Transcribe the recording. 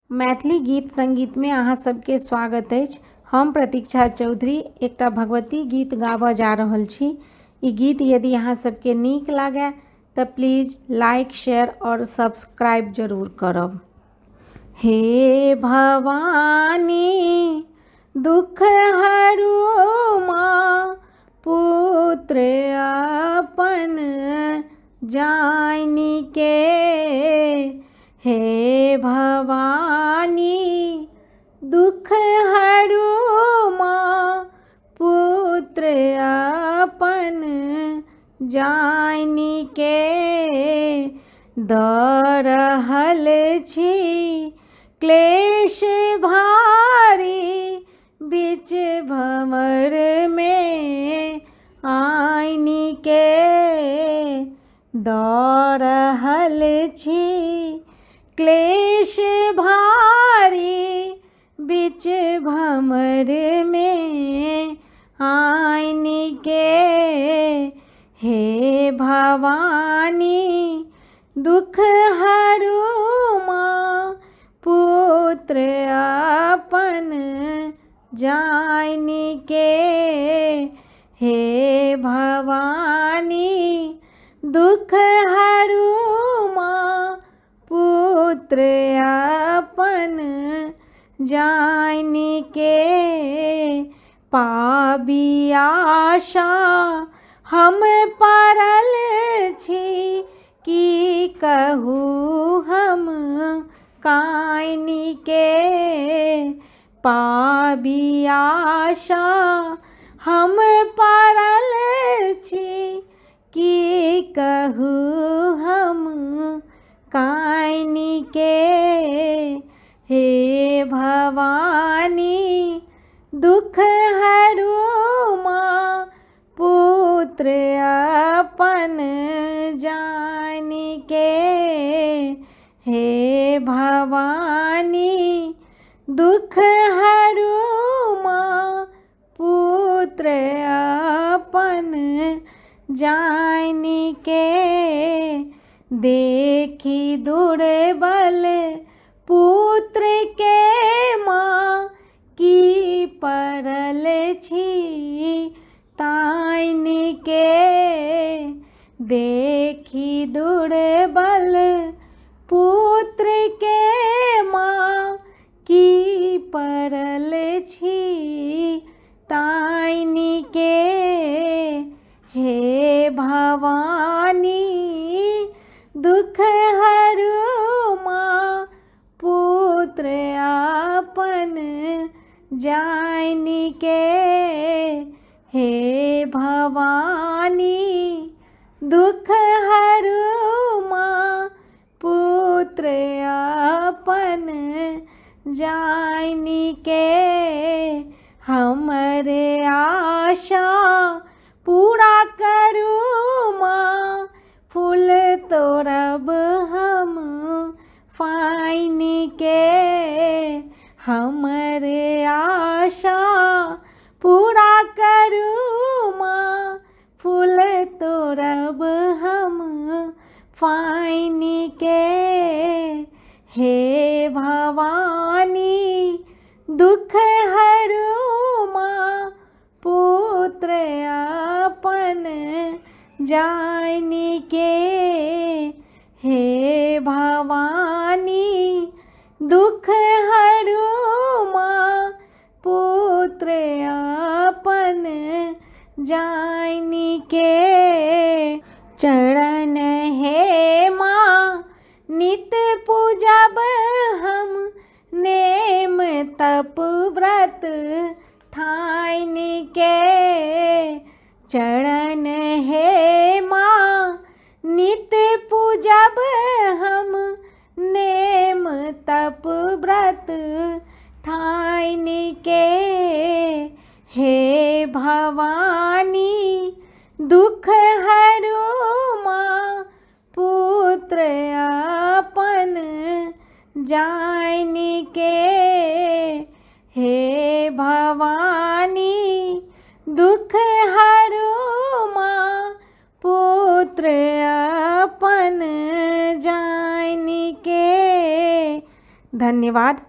मैथिली गीत संगीत में अहाँ सबके स्वागत अछि। हम प्रतीक्षा चौधरी एकटा भगवती गीत गाबऽ जा रहल छी। ई गीत यदि अहाँ सबके नीक लागे तऽ प्लीज लाइक शेयर और सब्सक्राइब जरूर करब। हे भवानी दुख हरू माँ पुत्र अपन जानि के, हे भवानी दुख हरू माँ पुत्र अपन जानि के, दऽ रहल छी क्लेश भारी बीच भंवर में आनि के, दऽ रहल छी क्लेश भारी बीच भंवर में आनि के, हे भवानी दुख हरू माँ पुत्र अपन जानि के, हे भवानी दुख हरू माँ पुत्र अपन जानि के, पाबी आशा हम पड़ल छी की कहू हम कानि के, पाबी आशा हम पड़ल छी की कहू हम कानि के, हे भवानी दुख हरू माँ पुत्र अपन जानि के, हे भवानी दुख हरू माँ पुत्र अपन जानि के, देखी दुर्बल पुत्र के माँ की पड़ल छी तानि के, देखी दुर्बल पुत्र के माँ की पड़ल छी तानि के, हे भवानी दुख हरू माँ पुत्र अपन जानि के, हे भवानी दुख हरू माँ पुत्र अपन जानि के, हमरे आशा पूरा करू माँ फूल तोड़ब हम फाइन के, हमरे आशा पूरा करू माँ फूल तोड़ब हम फाइन के, हे भवानी दुख हरू माँ पुत्र अपन जानि के, हे भवानी दुख हरू माँ पुत्र अपन जानि के, चरण हे माँ नित पूजब हम नेम तप व्रत ठाइन के, चरण हे माँ नित पूजब हम नेम तप व्रत ठाइन के, हे भवानी दुख हरू माँ पुत्र अपन जानि के, हे भवानी दुख हरू माँ पुत्र अपन जानि के, धन्यवाद।